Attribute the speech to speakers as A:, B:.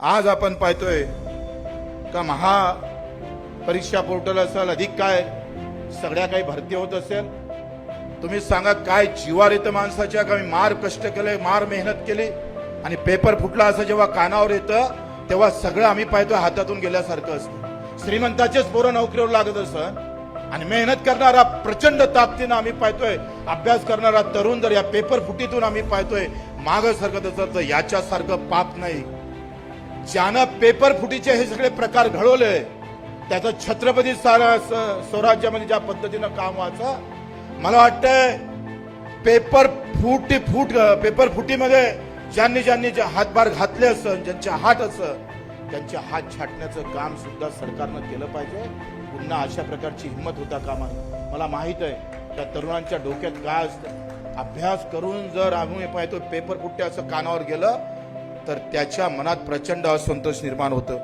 A: आज आपण पाहतोय का परीक्षा पोर्टल असेल, अधिक काय सगळ्या काही भरती होत असेल, तुम्ही सांगा काय जीवार येतं माणसाच्या, का मी मार कष्ट केले, मार मेहनत केली आणि पेपर फुटला असं जेव्हा कानावर येतं तेव्हा सगळं आम्ही पाहतोय हातातून गेल्यासारखं असतं. श्रीमंताचेच पोरं नोकरीवर लागत असत आणि मेहनत करणारा प्रचंड ताकदीनं आम्ही पाहतोय, अभ्यास करणारा तरुण जर या पेपर फुटीतून आम्ही पाहतोय मागं सरकत असत, तर याच्यासारखं पाप नाही. ज्यानं पेपर फुटीचे हे सगळे प्रकार घडवले त्याचं छत्रपती स्वराज्यामध्ये ज्या पद्धतीनं काम व्हायचं, मला वाटतंय पेपर फुटीमध्ये ज्यांनी जे हातभार घातले असं, ज्यांचे हात असं, त्यांचे हात छाटण्याचं काम सुद्धा सरकारनं केलं पाहिजे. पुन्हा अशा प्रकारची हिंमत होता कामा. मला माहित आहे त्या तरुणांच्या डोक्यात काय असतं. अभ्यास करून जर आम्ही पाहतो पेपर फुटते असं कानावर गेलं तर त्याच्या मनात प्रचंड असंतोष निर्माण होतं.